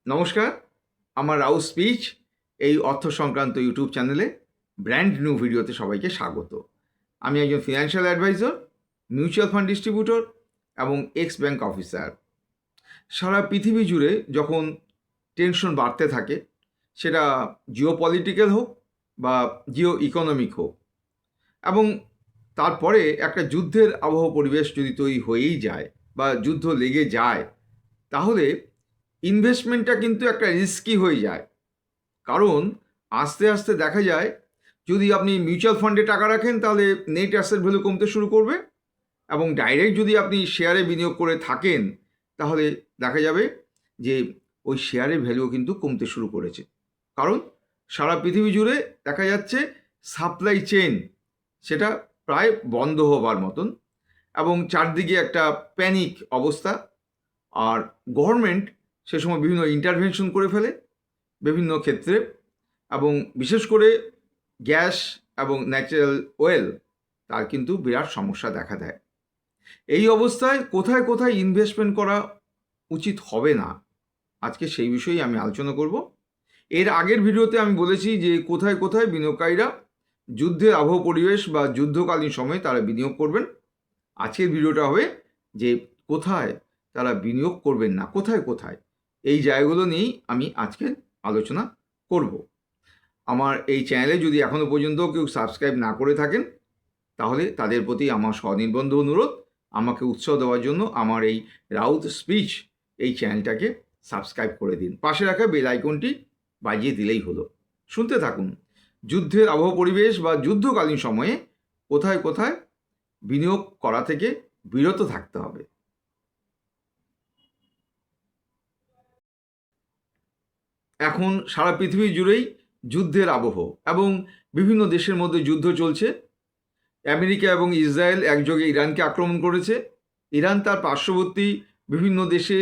নমস্কার, আমার রাউ স্পিচ এই অর্থ সংক্রান্ত ইউটিউব চ্যানেলে ব্র্যান্ড নিউ ভিডিওতে সবাইকে স্বাগত। আমি একজন financial adviser, mutual fund distributor এবং এক্স ব্যাংক অফিসার। সারা পৃথিবী জুড়ে যখন টেনশন বাড়তে থাকে, সেটা জিও পলিটিক্যাল হোক বা জিও ইকোনমিক হোক, এবং তারপরে একটা যুদ্ধের আবহ পরিবেশ যদি তৈরি হয়েই যায় বা যুদ্ধ লেগে যায়, তাহলে ইনভেস্টমেন্টটা কিন্তু একটা রিস্কি হয়ে যায়। কারণ আস্তে আস্তে দেখা যায়, যদি আপনি মিউচুয়াল ফান্ডে টাকা রাখেন তাহলে নেট অ্যাসেট ভ্যালু কমতে শুরু করবে, এবং ডাইরেক্ট যদি আপনি শেয়ারে বিনিয়োগ করে থাকেন তাহলে দেখা যাবে যে ওই শেয়ারের ভ্যালুও কিন্তু কমতে শুরু করেছে। কারণ সারা পৃথিবী জুড়ে দেখা যাচ্ছে সাপ্লাই চেন সেটা প্রায় বন্ধ হবার মতন, এবং চারদিকে একটা প্যানিক অবস্থা। আর গভর্নমেন্ট সে সময় বিভিন্ন ইন্টারভেনশন করে ফেলে বিভিন্ন ক্ষেত্রে, এবং বিশেষ করে গ্যাস এবং ন্যাচারাল অয়েল তার কিন্তু বিরাট সমস্যা দেখা দেয়। এই অবস্থায় কোথায় কোথায় ইনভেস্টমেন্ট করা উচিত হবে না, আজকে সেই বিষয়েই আমি আলোচনা করব। এর আগের ভিডিওতে আমি বলেছি যে কোথায় কোথায় বিনিয়োগকারীরা যুদ্ধের আবহ পরিবেশ বা যুদ্ধকালীন সময়ে তারা বিনিয়োগ করবেন। আজকের ভিডিওটা হবে যে কোথায় তারা বিনিয়োগ করবেন না, কোথায় কোথায় এই জায়গাগুলো নিয়েই আমি আজকে আলোচনা করব। আমার এই চ্যানেলে যদি এখনও পর্যন্ত কেউ সাবস্ক্রাইব না করে থাকেন, তাহলে তাদের প্রতি আমার সনির্বন্ধ অনুরোধ, আমাকে উৎসাহ দেওয়ার জন্য আমার এই রাউথ স্পিচ এই চ্যানেলটাকে সাবস্ক্রাইব করে দিন। পাশে রাখা বেল আইকনটি বাজিয়ে দিলেই হলো। শুনতে থাকুন যুদ্ধের আবহ পরিবেশ বা যুদ্ধকালীন সময়ে কোথায় কোথায় বিনিয়োগ করা থেকে বিরত থাকতে হবে। এখন সারা পৃথিবী জুড়েই যুদ্ধের আবহ, এবং বিভিন্ন দেশের মধ্যে যুদ্ধ চলছে। আমেরিকা এবং ইসরায়েল একযোগে ইরানকে আক্রমণ করেছে। ইরান তার পার্শ্ববর্তী বিভিন্ন দেশে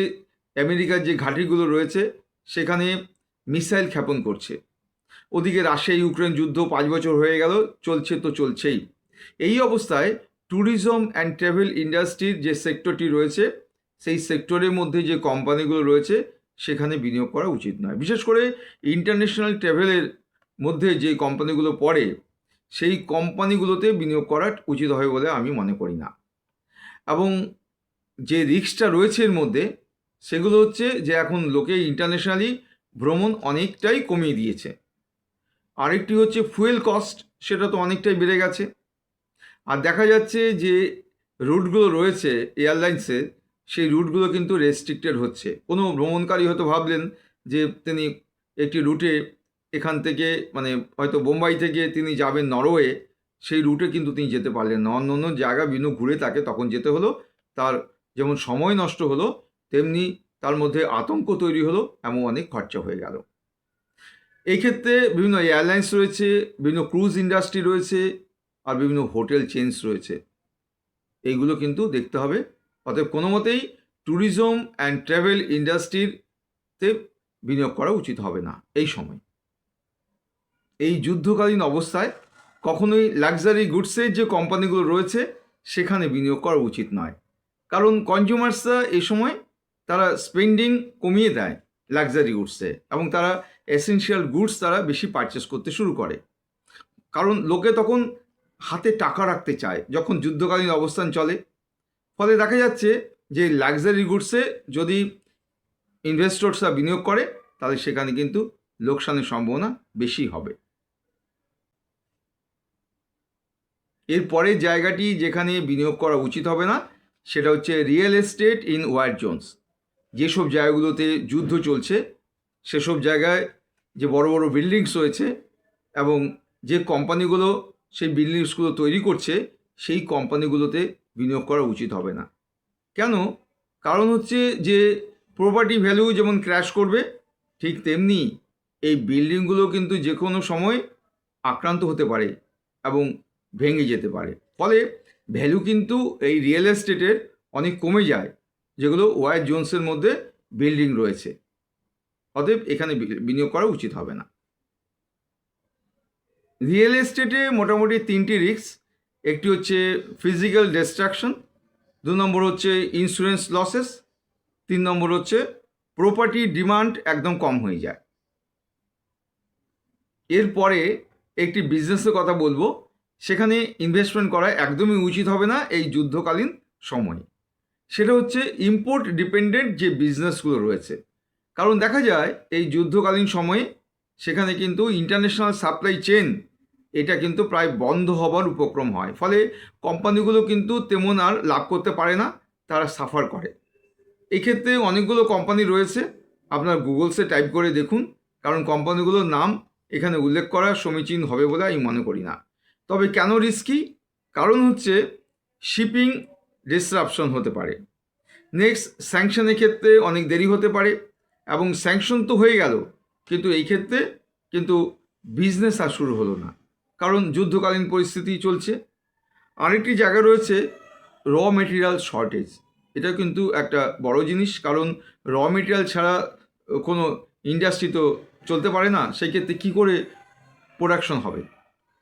আমেরিকার যে ঘাঁটিগুলো রয়েছে সেখানে মিসাইল ক্ষেপণ করছে। ওদিকে রাশিয়া ইউক্রেন যুদ্ধ 5 বছর হয়ে গেল, চলছে তো চলছেই। এই অবস্থায় ট্যুরিজম অ্যান্ড ট্রাভেল ইন্ডাস্ট্রির যে সেক্টরটি রয়েছে, সেই সেক্টরের মধ্যে যে কোম্পানিগুলো রয়েছে সেখানে বিনিয়োগ করা উচিত নয়। বিশেষ করে ইন্টারন্যাশনাল ট্রাভেলের মধ্যে যে কোম্পানিগুলো পড়ে, সেই কোম্পানিগুলোতে বিনিয়োগ করা উচিত হবে বলে আমি মনে করি না। এবং যে রিস্কটা রয়েছে এর মধ্যে, সেগুলো হচ্ছে যে এখন লোকে ইন্টারন্যাশনালি ভ্রমণ অনেকটাই কমিয়ে দিয়েছে। আরেকটি হচ্ছে ফুয়েল কস্ট, সেটা তো অনেকটাই বেড়ে গেছে। আর দেখা যাচ্ছে যে রুটগুলো রয়েছে এয়ারলাইন্সের, সেই রুটগুলো কিন্তু রেস্ট্রিক্টেড হচ্ছে। কোনো ভ্রমণকারী হয়তো ভাবলেন যে তিনি একটি রুটে এখান থেকে মানে হয়তো বোম্বাই থেকে তিনি যাবেন নরওয়ে, সেই রুটে কিন্তু তিনি যেতে পারলেন না। অন্য অন্য জায়গা বিভিন্ন ঘুরে তাকে তখন যেতে হলো। তার যেমন সময় নষ্ট হলো, তেমনি তার মধ্যে আতঙ্ক তৈরি হলো, এমন অনেক খরচা হয়ে গেল। এই ক্ষেত্রে বিভিন্ন এয়ারলাইন্স রয়েছে, বিভিন্ন ক্রুজ ইন্ডাস্ট্রি রয়েছে, আর বিভিন্ন হোটেল চেইনস রয়েছে। এইগুলো কিন্তু দেখতে হবে। অতএব কোনো মতেই ট্যুরিজম অ্যান্ড ট্রাভেল ইন্ডাস্ট্রিতে বিনিয়োগ করা উচিত হবে না এই সময়। এই যুদ্ধকালীন অবস্থায় কখনোই লাক্সারি গুডসের যে কোম্পানিগুলো রয়েছে সেখানে বিনিয়োগ করা উচিত নয়। কারণ কনজিউমার্সরা এই সময় তারা স্পেন্ডিং কমিয়ে দেয় লাক্সারি গুডসে, এবং তারা এসেনশিয়াল গুডস তারা বেশি পারচেস করতে শুরু করে। কারণ লোকে তখন হাতে টাকা রাখতে চায় যখন যুদ্ধকালীন অবস্থান চলে। ফলে দেখা যাচ্ছে যে লাক্সারি গুডসে যদি ইনভেস্টরসরা বিনিয়োগ করে, তাহলে সেখানে কিন্তু লোকসানের সম্ভাবনা বেশি হবে। এরপরের জায়গাটি যেখানে বিনিয়োগ করা উচিত হবে না, সেটা হচ্ছে real estate in war zones. যেসব জায়গাগুলোতে যুদ্ধ চলছে সেসব জায়গায় যে বড় বড় বিল্ডিংস রয়েছে, এবং যে কোম্পানিগুলো সেই বিল্ডিংসগুলো তৈরি করছে, সেই কোম্পানিগুলোতে বিনিয়োগ করা উচিত হবে না। কেন? কারণ হচ্ছে যে প্রপার্টি ভ্যালু যেমন ক্র্যাশ করবে, ঠিক তেমনি এই বিল্ডিংগুলো কিন্তু যে কোনো সময় আক্রান্ত হতে পারে এবং ভেঙে যেতে পারে। ফলে ভ্যালু কিন্তু এই রিয়েল এস্টেটের অনেক কমে যায়, যেগুলো ওয়ার জোনসের মধ্যে বিল্ডিং রয়েছে। অতএব এখানে বিনিয়োগ করা উচিত হবে না। রিয়েল এস্টেটে মোটামুটি 3টি রিস্ক। একটি হচ্ছে ফিজিক্যাল ডিস্ট্রাকশন, 2 নম্বর হচ্ছে ইন্স্যুরেন্স লসেস, 3 নম্বর হচ্ছে প্রপার্টি ডিমান্ড একদম কম হয়ে যায়। এরপরে একটি বিজনেসের কথা বলবো, সেখানে ইনভেস্টমেন্ট করা একদমই উচিত হবে না এই যুদ্ধকালীন সময়ে। সেটা হচ্ছে ইম্পোর্ট ডিপেন্ডেন্ট যে বিজনেসগুলো রয়েছে। কারণ দেখা যায় এই যুদ্ধকালীন সময়ে সেখানে কিন্তু ইন্টারন্যাশনাল সাপ্লাই চেন এটা কিন্তু প্রায় বন্ধ হবার উপক্রম হয়, ফলে কোম্পানিগুলো কিন্তু তেমন আর লাভ করতে পারে না, তারা সাফার করে। এই ক্ষেত্রে অনেকগুলো কোম্পানি রয়েছে, আপনার গুগলসে টাইপ করে দেখুন, কারণ কোম্পানিগুলোর নাম এখানে উল্লেখ করা সমীচীন হবে বলে আমি মনে করি না। তবে কেন রিস্কি? কারণ হচ্ছে শিপিং ডিসরাপশন হতে পারে, নেক্সট স্যাংশনের ক্ষেত্রে অনেক দেরি হতে পারে, এবং স্যাংশন তো হয়ে গেল কিন্তু এই ক্ষেত্রে কিন্তু বিজনেস আর শুরু হলো না, কারণ যুদ্ধকালীন পরিস্থিতি চলছে। আরেকটি জায়গা রয়েছে র মেটেরিয়াল শর্টেজ। এটা কিন্তু একটা বড় জিনিস, কারণ র মেটেরিয়াল ছাড়া কোনো ইন্ডাস্ট্রি তো চলতে পারে না, সেই ক্ষেত্রে কী করে প্রোডাকশন হবে।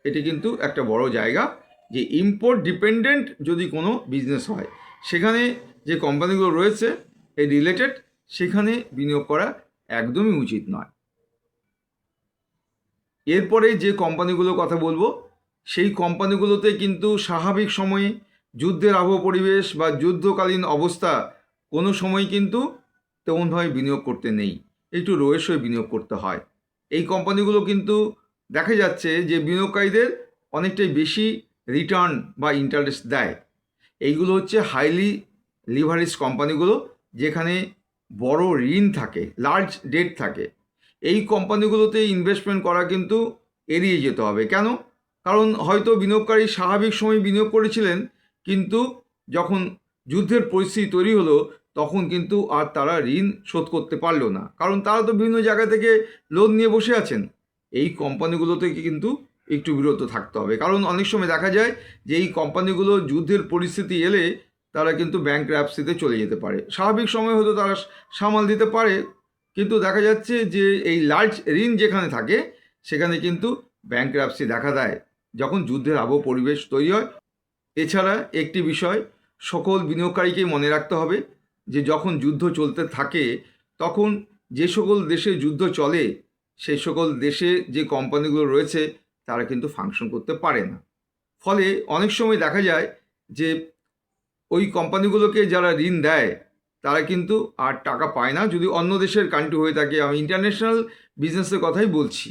এটি কিন্তু একটা বড় জায়গা, যে ইম্পোর্ট ডিপেন্ডেন্ট যদি কোনো বিজনেস হয়, সেখানে যে কোম্পানিগুলো রয়েছে এই রিলেটেড, সেখানে বিনিয়োগ করা একদমই উচিত নয়। এরপরে যে কোম্পানিগুলোর কথা বলবো, সেই কোম্পানিগুলোতে কিন্তু স্বাভাবিক সময়ে যুদ্ধের আবহ পরিবেশ বা যুদ্ধকালীন অবস্থা কোনো সময় কিন্তু তেমনভাবে বিনিয়োগ করতে নেই, একটু রয়েসই বিনিয়োগ করতে হয়। এই কোম্পানিগুলো কিন্তু দেখা যাচ্ছে যে বিনিয়োগকারীদের অনেকটাই বেশি রিটার্ন বা ইন্টারেস্ট দেয়। এইগুলো হচ্ছে হাইলি লিভারেজ কোম্পানিগুলো, যেখানে বড় ঋণ থাকে, লার্জ ডেট থাকে। এই কোম্পানিগুলোতে ইনভেস্টমেন্ট করা কিন্তু এড়িয়ে যেতে হবে। কেন? কারণ হয়তো বিনিয়োগকারী স্বাভাবিক সময় বিনিয়োগ করেছিলেন, কিন্তু যখন যুদ্ধের পরিস্থিতি তৈরি হলো তখন কিন্তু আর তারা ঋণ শোধ করতে পারলো না, কারণ তারা তো বিভিন্ন জায়গা থেকে লোন নিয়ে বসে আছেন। এই কোম্পানিগুলো থেকে কিন্তু একটু বিরত থাকতে হবে, কারণ অনেক সময় দেখা যায় যে এই কোম্পানিগুলো যুদ্ধের পরিস্থিতি এলে তারা কিন্তু ব্যাংক্রাপসিতে চলে যেতে পারে। স্বাভাবিক সময় হয়তো তারা সামাল দিতে পারে, কিন্তু দেখা যাচ্ছে যে এই লার্জ ঋণ যেখানে থাকে সেখানে কিন্তু ব্যাংক্রাপসি দেখা দেয় যখন যুদ্ধের আবহ পরিবেশ তৈরি হয়। এছাড়া একটি বিষয় সকল বিনিয়োগকারীকেই মনে রাখতে হবে, যে যখন যুদ্ধ চলতে থাকে তখন যে সকল দেশে যুদ্ধ চলে সেই সকল দেশে যে কোম্পানিগুলো রয়েছে তারা কিন্তু ফাংশন করতে পারে না। ফলে অনেক সময় দেখা যায় যে ওই কোম্পানিগুলোকে যারা ঋণ দেয় তারা কিন্তু আর টাকা পায় না, যদি অন্য দেশের কান্ট্রি হয়ে থাকে। আমি ইন্টারন্যাশনাল বিজনেসের কথাই বলছি।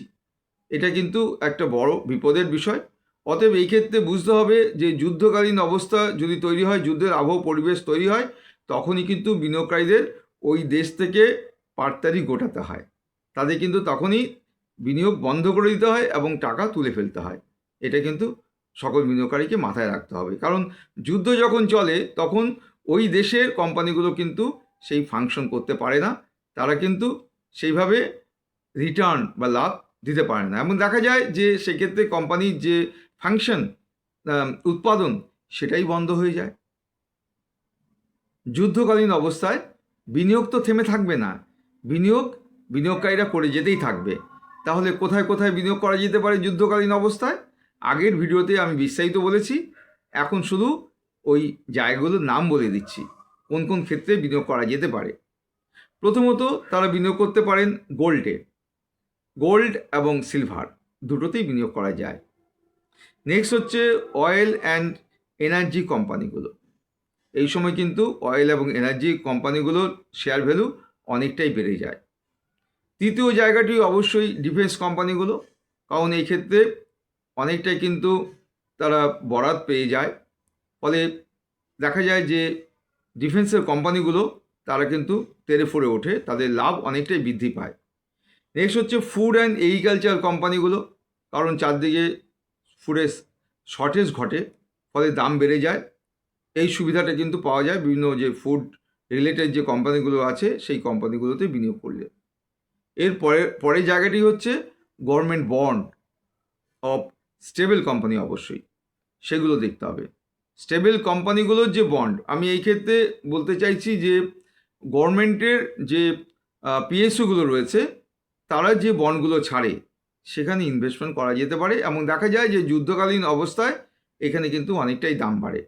এটা কিন্তু একটা বড় বিপদের বিষয়। অতএব এই ক্ষেত্রে বুঝতে হবে যে যুদ্ধকালীন অবস্থা যদি তৈরি হয়, যুদ্ধের আবহ পরিবেশ তৈরি হয়, তখনই কিন্তু বিনিয়োগকারীদের ওই দেশ থেকে পাড়তাড়ি গোটাতে হয়। তাদের কিন্তু তখনই বিনিয়োগ বন্ধ করে দিতে হয় এবং টাকা তুলে ফেলতে হয়। এটা কিন্তু সকল বিনিয়োগকারীকে মাথায় রাখতে হবে, কারণ যুদ্ধ যখন চলে তখন ওই দেশের কোম্পানিগুলো কিন্তু সেই ফাংশন করতে পারে না, তারা কিন্তু সেইভাবে রিটার্ন বা লাভ দিতে পারে না, এবং দেখা যায় যে সেক্ষেত্রে কোম্পানির যে ফাংশন, উৎপাদন, সেটাই বন্ধ হয়ে যায়। যুদ্ধকালীন অবস্থায় বিনিয়োগ তো থেমে থাকবে না, বিনিয়োগকারীরা করে যেতেই থাকবে। তাহলে কোথায় কোথায় বিনিয়োগ করা যেতে পারে যুদ্ধকালীন অবস্থায়? আগের ভিডিওতে আমি বিস্তারিত বলেছি, এখন শুধু ওই জায়গাগুলোর নাম বলে দিচ্ছি কোন কোন ক্ষেত্রে বিনিয়োগ করা যেতে পারে। প্রথমত তারা বিনিয়োগ করতে পারেন গোল্ডে। গোল্ড এবং সিলভার দুটোতেই বিনিয়োগ করা যায়। নেক্সট হচ্ছে অয়েল অ্যান্ড এনার্জি কোম্পানিগুলো। এই সময় কিন্তু অয়েল এবং এনার্জি কোম্পানিগুলোর শেয়ার ভ্যালু অনেকটাই বেড়ে যায়। তৃতীয় জায়গাটি অবশ্যই ডিফেন্স কোম্পানিগুলো, কারণ এই ক্ষেত্রে অনেকটাই কিন্তু তারা বরাত পেয়ে যায়, ফলে দেখা যায় যে ডিফেন্সের কোম্পানিগুলো তারা কিন্তু তেড়ে ফুঁড়ে ওঠে, তাদের লাভ অনেকটাই বৃদ্ধি পায়। নেক্সট হচ্ছে ফুড অ্যান্ড এগ্রিকালচার কোম্পানিগুলো, কারণ চারদিকে ফুডের শর্টেজ ঘটে, ফলে দাম বেড়ে যায়। এই সুবিধাটা কিন্তু পাওয়া যায় বিভিন্ন যে ফুড রিলেটেড যে কোম্পানিগুলো আছে সেই কোম্পানিগুলোতে বিনিয়োগ করলে। এর পরের জায়গাটি হচ্ছে government bond of stable company, অবশ্যই সেগুলো দেখতে হবে। স্টেবল কোম্পানিগুলোর যে বন্ড, আমি এই ক্ষেত্রে বলতে চাইছি যে গভর্নমেন্টের যে পিএসইউগুলো রয়েছে তারা যে বন্ডগুলো ছাড়ে সেখানে ইনভেস্টমেন্ট করা যেতে পারে, এবং দেখা যায় যে যুদ্ধকালীন অবস্থায় এখানে কিন্তু অনেকটাই দাম বাড়ে।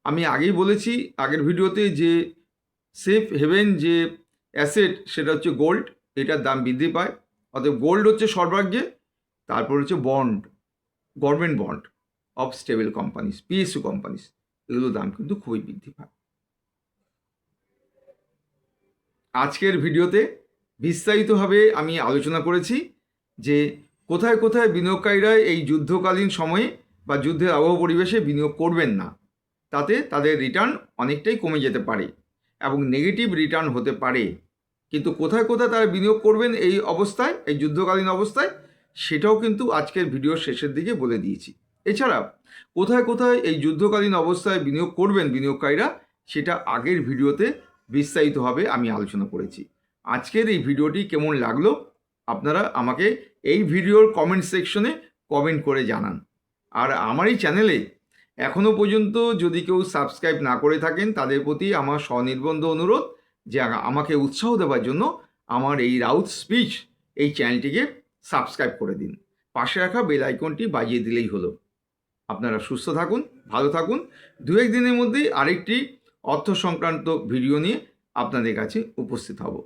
আমি আগেই বলেছি আগের ভিডিওতে যে সেফ হেভেন যে অ্যাসেট সেটা হচ্ছে গোল্ড, এটার দাম বৃদ্ধি পায়। অতএব গোল্ড হচ্ছে সর্বাগ্যে, তারপর হচ্ছে bond, government bond of stable companies, PSU companies, এগুলোর দাম কিন্তু খুবই বৃদ্ধি পায়। আজকের ভিডিওতে বিস্তারিতভাবে আমি আলোচনা করেছি যে কোথায় কোথায় বিনিয়োগকারীরা এই যুদ্ধকালীন সময়ে বা যুদ্ধের আবহ পরিবেশে বিনিয়োগ করবেন না, তাতে তাদের রিটার্ন অনেকটাই কমে যেতে পারে এবং নেগেটিভ রিটার্ন হতে পারে। কিন্তু কোথায় কোথায় তারা বিনিয়োগ করবেন এই অবস্থায়, এই যুদ্ধকালীন অবস্থায়, সেটাও কিন্তু আজকের ভিডিওর শেষের দিকে বলে দিয়েছি। এছাড়া কোথায় কোথায় এই যুদ্ধকালীন অবস্থায় বিনিয়োগ করবেন বিনিয়োগকারীরা, সেটা আগের ভিডিওতে বিস্তারিতভাবে আমি আলোচনা করেছি। আজকের এই ভিডিওটি কেমন লাগলো আপনারা আমাকে এই ভিডিওর কমেন্ট সেকশনে কমেন্ট করে জানান। আর আমার এই চ্যানেলে এখনও পর্যন্ত যদি কেউ সাবস্ক্রাইব না করে থাকেন, তাদের প্রতি আমার স্বনির্বন্ধ অনুরোধ যে আমাকে উৎসাহ দেওয়ার জন্য আমার এই রাউত স্পিচ এই চ্যানেলটিকে সাবস্ক্রাইব করে দিন। পাশে রাখা বেল আইকনটি বাজিয়ে দিলেই হলো। আপনারা সুস্থ থাকুন, ভালো থাকুন। দু এক দিনের মধ্যেই আরেকটি অর্থ সংক্রান্ত ভিডিও নিয়ে আপনাদের কাছে উপস্থিত হব।